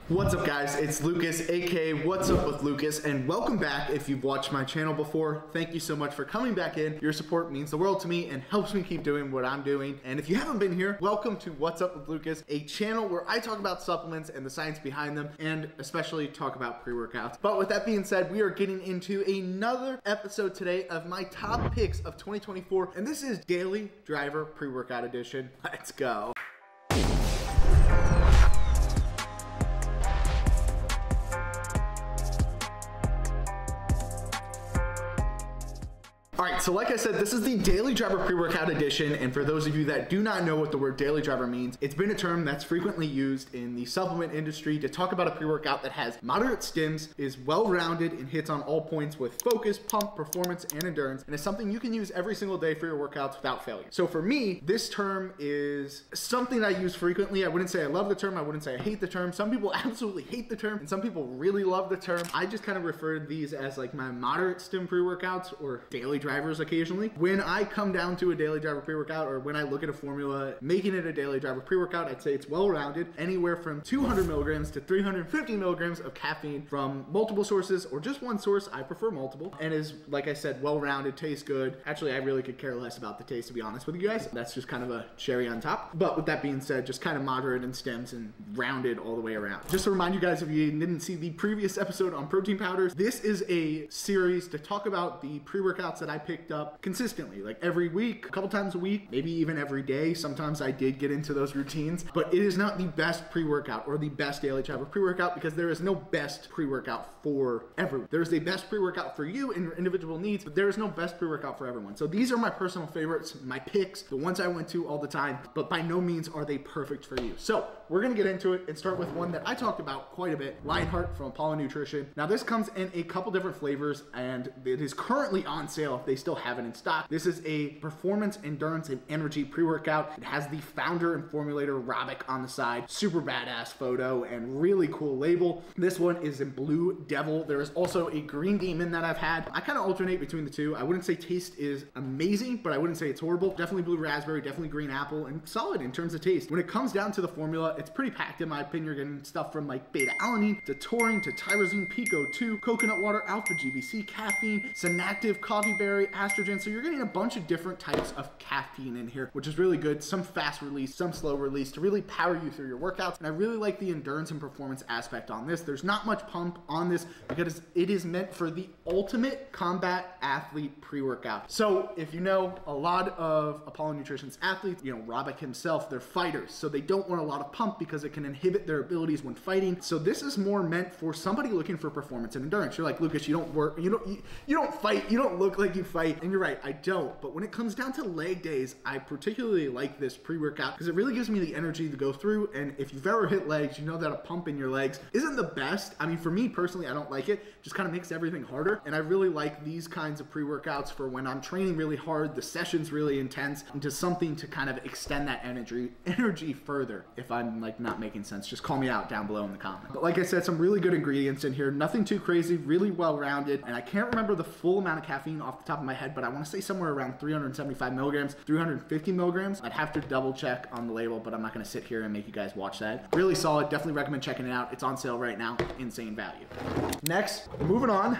What's up guys, it's Lucas, aka What's Up with Lucas, and welcome back. If you've watched my channel before, thank you so much for coming back in. Your support means the world to me and helps me keep doing what I'm doing. And if you haven't been here, welcome to What's Up with Lucas, a channel where I talk about supplements and the science behind them, and especially talk about pre-workouts. But with that being said, we are getting into another episode today of my top picks of 2024, and this is Daily Driver Pre-Workout Edition. Let's go. All right, so like I said, this is the Daily Driver Pre-Workout Edition, and for those of you that do not know what the word Daily Driver means, it's been a term that's frequently used in the supplement industry to talk about a pre-workout that has moderate stims, is well-rounded, and hits on all points with focus, pump, performance, and endurance, and is something you can use every single day for your workouts without failure. So for me, this term is something I use frequently. I wouldn't say I love the term, I wouldn't say I hate the term. Some people absolutely hate the term, and some people really love the term. I just kind of refer to these as like my moderate stim pre-workouts or daily drivers occasionally. When I come down to a daily driver pre-workout, or when I look at a formula making it a daily driver pre-workout, I'd say it's well-rounded, anywhere from 200 milligrams to 350 milligrams of caffeine from multiple sources, or just one source. I prefer multiple, and is, like I said, well-rounded, tastes good. Actually, I really could care less about the taste, to be honest with you guys. That's just kind of a cherry on top. But with that being said, just kind of moderate in stems and rounded all the way around. Just to remind you guys, if you didn't see the previous episode on protein powders, this is a series to talk about the pre-workouts that I picked up consistently, like every week, a couple times a week, maybe even every day. Sometimes I did get into those routines, but it is not the best pre-workout or the best daily driver pre-workout, because there is no best pre-workout for everyone. There's a best pre-workout for you and your individual needs, but there is no best pre-workout for everyone. So these are my personal favorites, my picks, the ones I went to all the time, but by no means are they perfect for you. So we're gonna get into it and start with one that I talked about quite a bit, Lionheart from Apollon Nutrition. Now this comes in a couple different flavors, and it is currently on sale if they still have it in stock. This is a performance, endurance, and energy pre-workout. It has the founder and formulator Robic on the side. Super badass photo and really cool label. This one is in Blue Devil. There is also a Green Demon that I've had. I kind of alternate between the two. I wouldn't say taste is amazing, but I wouldn't say it's horrible. Definitely Blue Raspberry, definitely Green Apple, and solid in terms of taste. When it comes down to the formula, it's pretty packed in my opinion. You're getting stuff from like beta-alanine to taurine to tyrosine, pico-2, coconut water, alpha GBC, caffeine, synactive, coffee berry, estrogen. So you're getting a bunch of different types of caffeine in here, which is really good. Some fast release, some slow release to really power you through your workouts. And I really like the endurance and performance aspect on this. There's not much pump on this because it is meant for the ultimate combat athlete pre-workout. So if you know a lot of Apollon Nutrition's athletes, you know, Robic himself, they're fighters. So they don't want a lot of pump because it can inhibit their abilities when fighting. So this is more meant for somebody looking for performance and endurance. You're like, Lucas, you don't work, you don't fight, you don't look like you fight. And you're right, I don't. But when it comes down to leg days, I particularly like this pre-workout because it really gives me the energy to go through. And if you've ever hit legs, you know that a pump in your legs isn't the best. I mean, for me personally, I don't like it. Just kind of makes everything harder. And I really like these kinds of pre-workouts for when I'm training really hard, the session's really intense, and just something to kind of extend that energy further. If I'm like not making sense, just call me out down below in the comments. But like I said, some really good ingredients in here. Nothing too crazy, really well-rounded. And I can't remember the full amount of caffeine off the top of my head, but I want to say somewhere around 375 milligrams, 350 milligrams. I'd have to double check on the label, but I'm not gonna sit here and make you guys watch that. Really solid, definitely recommend checking it out. It's on sale right now, insane value. Next, moving on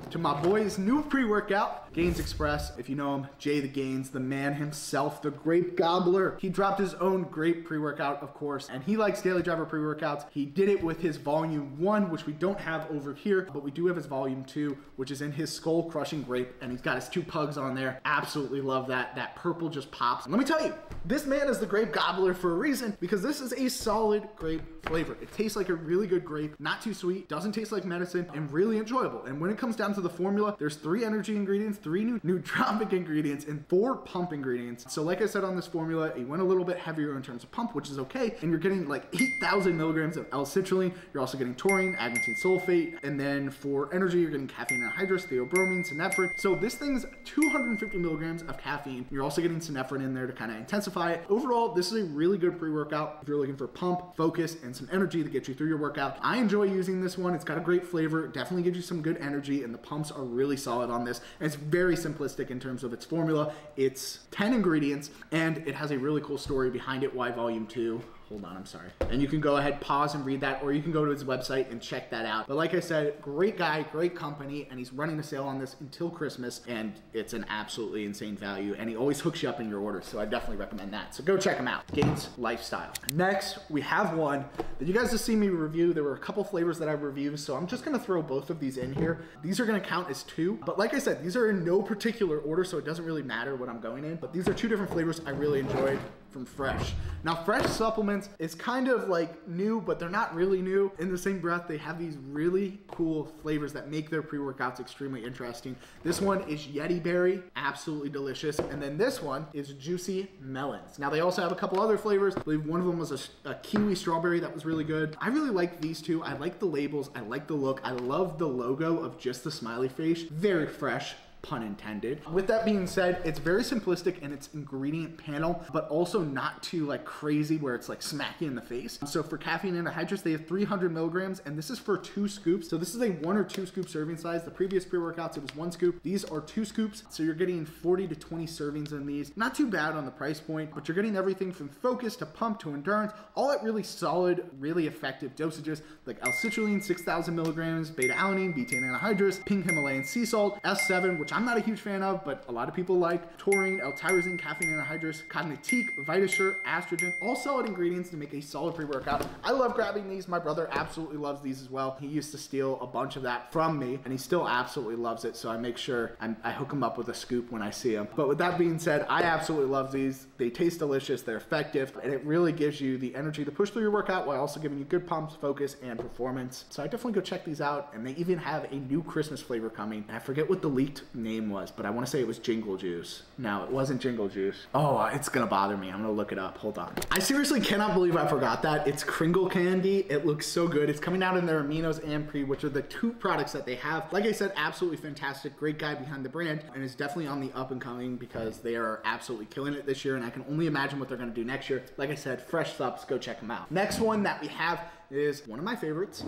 to my boy's new pre-workout, Gainz Express. If you know him, Jay the Gainz, the man himself, the grape gobbler. He dropped his own grape pre-workout, of course, and he likes daily driver pre-workouts. He did it with his volume 1, which we don't have over here, but we do have his volume 2, which is in his skull crushing grape, and he's got his 2 pugs on there. Absolutely love that. That purple just pops. And let me tell you, this man is the grape gobbler for a reason, because this is a solid grape flavor. It tastes like a really good grape, not too sweet, doesn't taste like medicine, and really enjoyable. And when it comes down to the formula, there's 3 energy ingredients, 3 nootropic ingredients, and 4 pump ingredients. So like I said on this formula, it went a little bit heavier in terms of pump, which is okay, and you're getting like 8,000 milligrams of L-citrulline. You're also getting taurine, agmatine sulfate, and then for energy, you're getting caffeine anhydrous, theobromine, synephrine. So this thing's 250 milligrams of caffeine. You're also getting synephrine in there to kind of intensify it. Overall, this is a really good pre-workout if you're looking for pump, focus, and some energy to get you through your workout. I enjoy using this one. It's got a great flavor. It definitely gives you some good energy, and the pumps are really solid on this. And it's very simplistic in terms of its formula. It's 10 ingredients, and it has a really cool story behind it, why volume 2. Hold on, I'm sorry. And you can go ahead, pause and read that, or you can go to his website and check that out. But like I said, great guy, great company, and he's running a sale on this until Christmas, and it's an absolutely insane value, and he always hooks you up in your order, so I definitely recommend that. So go check him out, Gainz Lifestyle. Next, we have one that you guys just see me review. There were a couple flavors that I reviewed, so I'm just gonna throw both of these in here. These are gonna count as 2, but like I said, these are in no particular order, so it doesn't really matter what I'm going in, but these are 2 different flavors I really enjoyed from Fresh. Now, Fresh supplements is kind of like new, but they're not really new. In the same breath, they have these really cool flavors that make their pre-workouts extremely interesting. This one is Yeti Berry, absolutely delicious. And then this one is Juicy Melons. Now, they also have a couple other flavors. I believe one of them was a kiwi strawberry that was really good. I really like these 2. I like the labels. I like the look. I love the logo of just the smiley face. Very fresh, pun intended. With that being said, it's very simplistic in its ingredient panel, but also not too like crazy where it's like smack you in the face. So for caffeine anhydrous, they have 300 milligrams, and this is for 2 scoops. So this is a 1 or 2 scoop serving size. The previous pre-workouts, it was 1 scoop. These are 2 scoops. So you're getting 40 to 20 servings in these. Not too bad on the price point, but you're getting everything from focus to pump to endurance, all at really solid, really effective dosages like L-citrulline, 6,000 milligrams, beta-alanine, betaine anhydrous, pink Himalayan sea salt, S7, which I'm not a huge fan of, but a lot of people like, taurine, L-tyrosine, caffeine anhydrous, cognitique, Vitasure, Astrogen, all solid ingredients to make a solid pre-workout. I love grabbing these. My brother absolutely loves these as well. He used to steal a bunch of that from me, and he still absolutely loves it, so I make sure I hook him up with a scoop when I see him. But with that being said, I absolutely love these. They taste delicious, they're effective, and it really gives you the energy to push through your workout while also giving you good pumps, focus, and performance. So I definitely go check these out, and they even have a new Christmas flavor coming. And I forget what the leaked name was, but I want to say it was Jingle Juice. No, it wasn't Jingle Juice. Oh, it's gonna bother me. I'm gonna look it up. Hold on. I seriously cannot believe I forgot that. It's Kringle Candy. It looks so good. It's coming out in their aminos and pre, which are the 2 products that they have. Like I said, absolutely fantastic. Great guy behind the brand, and it's definitely on the up and coming because they are absolutely killing it this year, and I can only imagine what they're gonna do next year. Like I said, Fresh Subs, go check them out. Next one that we have is one of my favorites,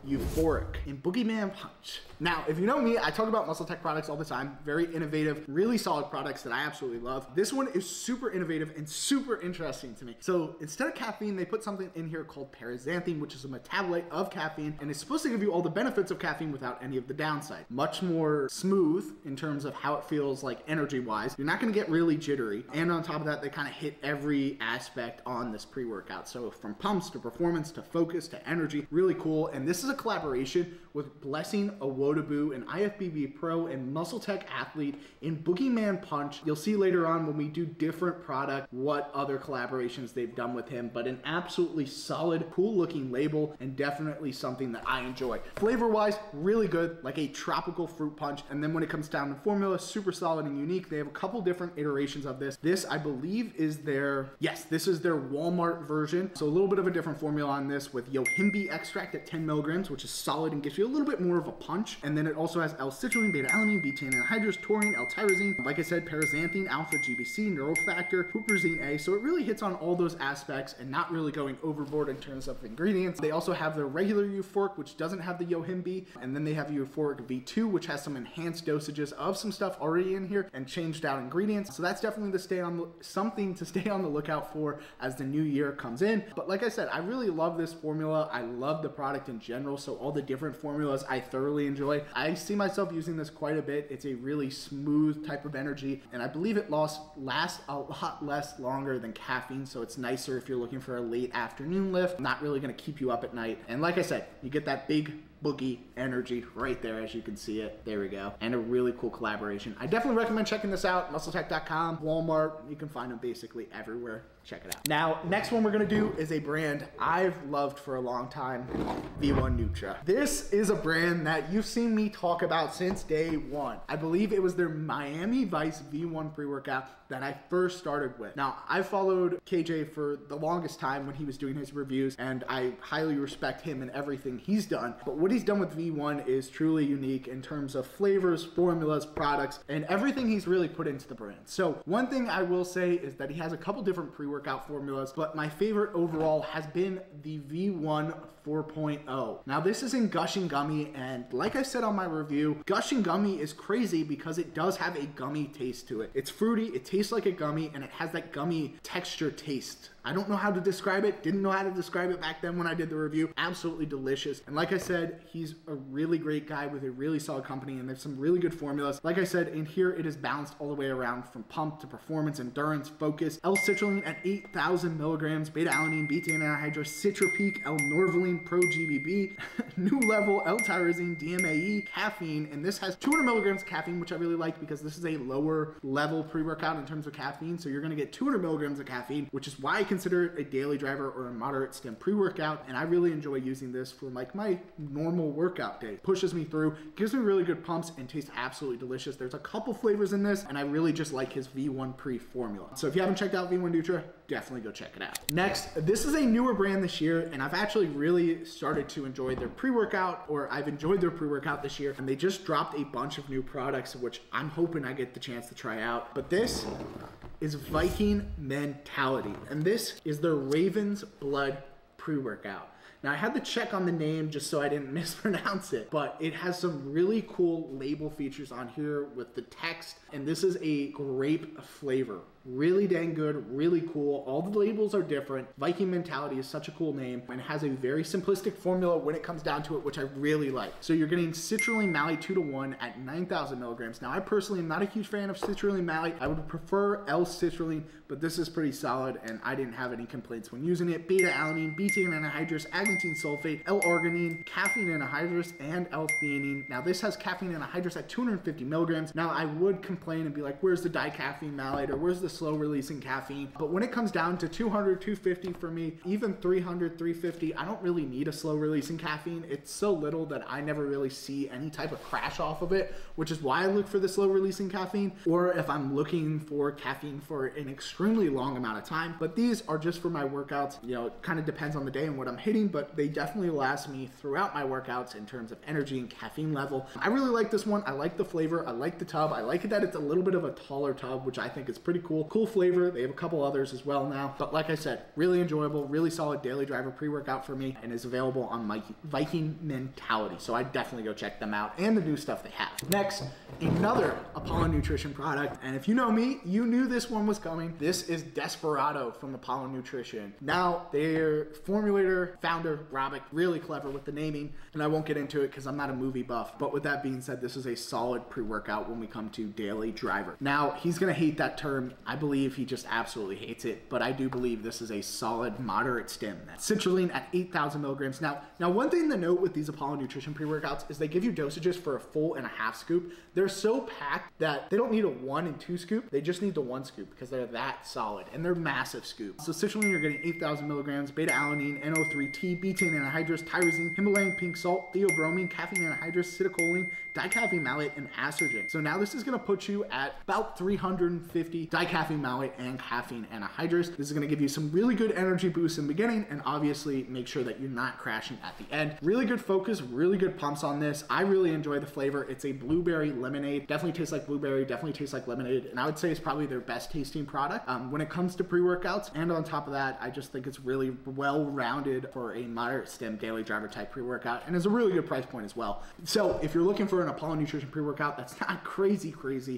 EuphoriQ in Boogeyman Punch. Now, if you know me, I talk about MuscleTech products all the time. Very innovative, really solid products that I absolutely love. This one is super innovative and super interesting to me. So instead of caffeine, they put something in here called paraxanthine, which is a metabolite of caffeine, and it's supposed to give you all the benefits of caffeine without any of the downside. Much more smooth in terms of how it feels like energy-wise. You're not gonna get really jittery. And on top of that, they kind of hit every aspect on this pre-workout. So from pumps to performance to focus to energy, really cool. And this is a collaboration with Blessing Awodabu, an IFBB pro and MuscleTech athlete in Boogeyman Punch. You'll see later on when we do different product what other collaborations they've done with him, but an absolutely solid, cool looking label, and definitely something that I enjoy. Flavor wise, really good, like a tropical fruit punch. And then when it comes down to formula, super solid and unique. They have a couple different iterations of this. This, I believe, is their, yes, this is their Walmart version. So a little bit of a different formula on this with yohimbe extract at 10 milligrams, which is solid and gives you a little bit more of a punch. And then it also has L-citrulline, beta-alanine, betaine anhydrous, taurine, L-tyrosine, like I said, paraxanthine, alpha-GBC, neurofactor, huperzine A. So it really hits on all those aspects and not really going overboard in terms of ingredients. They also have their regular EuphoriQ, which doesn't have the yohimbe, and then they have EuphoriQ V2, which has some enhanced dosages of some stuff already in here and changed out ingredients. So that's definitely something to stay on the lookout for as the new year comes in. But like I said, I really love this formula. I love the product in general, so all the different formulas I thoroughly enjoy. I see myself using this quite a bit. It's a really smooth type of energy, and I believe it lasts a lot less longer than caffeine, so it's nicer if you're looking for a late afternoon lift. Not really gonna keep you up at night. And like I said, you get that big boogie energy right there, as you can see it. There we go. And a really cool collaboration. I definitely recommend checking this out. MuscleTech.com, Walmart, you can find them basically everywhere. Check it out. Now, next one we're gonna do is a brand I've loved for a long time, V1 Nutra. This is a brand that you've seen me talk about since day one. I believe it was their Miami Vice V1 pre-workout that I first started with. Now, I followed KJ for the longest time when he was doing his reviews, and I highly respect him and everything he's done. But what he's done with V1 is truly unique in terms of flavors, formulas, products, and everything he's really put into the brand. So one thing I will say is that he has a couple different pre-workout formulas, but my favorite overall has been the V1 4.0. Now this is in Gushing Gummy, and like I said on my review, Gushing Gummy is crazy because it does have a gummy taste to it. It's fruity, it tastes like a gummy, and it has that gummy texture taste I don't know how to describe it. Didn't know how to describe it back then when I did the review. Absolutely delicious. And like I said, he's a really great guy with a really solid company, and there's some really good formulas. Like I said, in here it is balanced all the way around from pump to performance, endurance, focus. L-citrulline at 8,000 milligrams, beta-alanine, betaine anhydrous, Citrapeak, L-norvaline, Pro-GBB, new level, L-tyrosine, DMAE, caffeine, and this has 200 milligrams of caffeine, which I really like because this is a lower level pre-workout in terms of caffeine, so you're gonna get 200 milligrams of caffeine, which is why I consider it a daily driver or a moderate stim pre-workout, and I really enjoy using this for like my normal workout day. Pushes me through, gives me really good pumps, and tastes absolutely delicious. There's a couple flavors in this, and I really just like his V1 Pre formula. So if you haven't checked out V1 Nutra, definitely go check it out. Next, this is a newer brand this year, and I've actually really started to enjoy their pre-workout, or I've enjoyed their pre-workout this year, and they just dropped a bunch of new products, which I'm hoping I get the chance to try out. But this is Viking Mentality, and this is their Raven's Blood pre-workout. Now, I had to check on the name just so I didn't mispronounce it, but it has some really cool label features on here with the text, and this is a grape flavor. Really dang good, really cool. All the labels are different. Viking Mentality is such a cool name, and it has a very simplistic formula when it comes down to it, which I really like. So you're getting citrulline malate 2:1 at 9,000 milligrams. Now, I personally am not a huge fan of citrulline malate. I would prefer L-citrulline, but this is pretty solid, and I didn't have any complaints when using it. Beta-alanine, betaine anhydrous, agantine sulfate, L-arginine, caffeine anhydrous, and L-theanine. Now, this has caffeine anhydrous at 250 milligrams. Now, I would complain and be like, where's the dicaffeine malate, or where's the slow releasing caffeine? But when it comes down to 200, 250 for me, even 300, 350, I don't really need a slow releasing caffeine. It's so little that I never really see any type of crash off of it, which is why I look for the slow releasing caffeine, or if I'm looking for caffeine for an extremely long amount of time. But these are just for my workouts. You know, it kind of depends on the day and what I'm hitting, but they definitely last me throughout my workouts in terms of energy and caffeine level. I really like this one. I like the flavor. I like the tub. I like it that it's a little bit of a taller tub, which I think is pretty cool. Cool flavor. They have a couple others as well now, but like I said, really enjoyable, really solid daily driver pre-workout for me, and is available on my Viking Mentality. So I definitely go check them out and the new stuff they have. Next, another Apollon Nutrition product, and if you know me, you knew this one was coming. This is Desperado from Apollon Nutrition. Now, their formulator, founder, Robic, really clever with the naming, and I won't get into it because I'm not a movie buff, but with that being said, this is a solid pre-workout when we come to daily driver. Now, he's gonna hate that term. I believe he just absolutely hates it, but I do believe this is a solid moderate stim. That's citrulline at 8,000 milligrams. Now one thing to note with these Apollon Nutrition pre-workouts is they give you dosages for a full and a half scoop. They're so packed that they don't need a 1 and 2 scoop. They just need the 1 scoop because they're that solid, and they're massive scoops. So citrulline, you're getting 8,000 milligrams, beta-alanine, NO3T, betaine anhydrous, tyrosine, Himalayan pink salt, theobromine, caffeine anhydrous, citicoline, dicaffeine malate, and estrogen. So now this is gonna put you at about 350 dicaffeine malate and caffeine anhydrous. This is gonna give you some really good energy boosts in the beginning, and obviously make sure that you're not crashing at the end. Really good focus, really good pumps on this. I really enjoy the flavor. It's a blueberry lemonade. Definitely tastes like blueberry, definitely tastes like lemonade, and I would say it's probably their best tasting product when it comes to pre-workouts. And on top of that, I just think it's really well-rounded for a moderate stim daily driver type pre-workout, and is a really good price point as well. So if you're looking for an Apollon Nutrition pre-workout that's not crazy,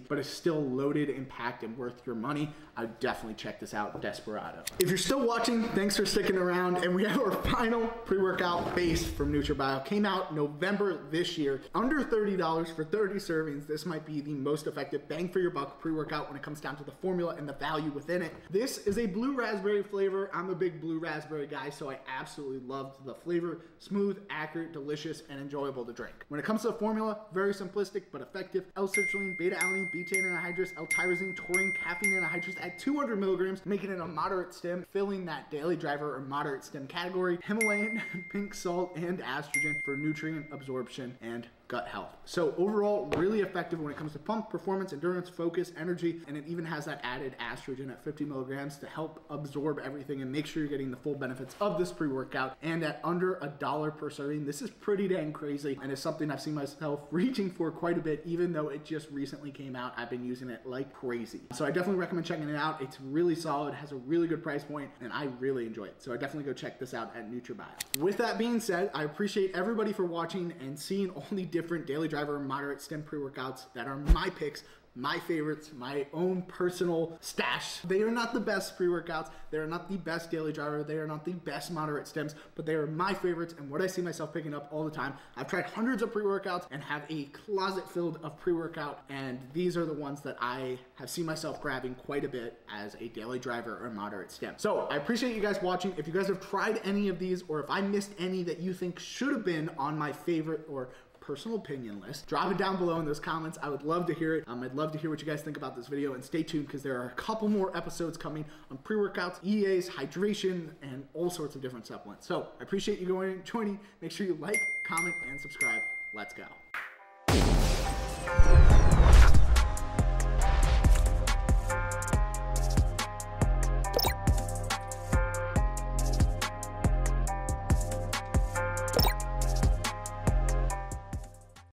but it's still loaded and packed and worth your money, I would definitely check this out, Desperado. If you're still watching, thanks for sticking around, and we have our final pre-workout base from NutraBio. Came out November this year, under $30 for 30 servings. This might be the most effective bang for your buck pre-workout when it comes down to the formula and the value within it. This is a blue raspberry flavor. I'm a big blue raspberry guy, so I absolutely loved the flavor. Smooth, accurate, delicious, and enjoyable to drink. When it comes to the formula, very simplistic but effective. L-citrulline, beta-alanine, betaine anhydrous, L-tyrosine, taurine, caffeine anhydrous at 200 milligrams, making it a moderate stim, filling that daily driver or moderate stim category. Himalayan pink salt and estrogen for nutrient absorption and gut health. So overall, really effective when it comes to pump, performance, endurance, focus, energy, and it even has that added estrogen at 50 milligrams to help absorb everything and make sure you're getting the full benefits of this pre-workout. And at under $1 per serving, this is pretty dang crazy, and it's something I've seen myself reaching for quite a bit, even though it just recently came out. I've been using it like crazy. So I definitely recommend checking it out. It's really solid, has a really good price point, and I really enjoy it. So I definitely go check this out at NutraBio. With that being said, I appreciate everybody for watching and seeing all the different daily driver moderate stim pre-workouts that are my picks my favorites, my own personal stash. They are not the best pre-workouts. They are not the best daily driver. They are not the best moderate stims, but they are my favorites and what I see myself picking up all the time. I've tried hundreds of pre-workouts and have a closet filled of pre-workout, and these are the ones that I have seen myself grabbing quite a bit as a daily driver or moderate stim. So I appreciate you guys watching. If you guys have tried any of these, or if I missed any that you think should have been on my favorite or personal opinion list, drop it down below in those comments. I would love to hear it. I'd love to hear what you guys think about this video, and stay tuned because there are a couple more episodes coming on pre-workouts, EAs, hydration, and all sorts of different supplements. So I appreciate you joining. Make sure you like, comment, and subscribe. Let's go.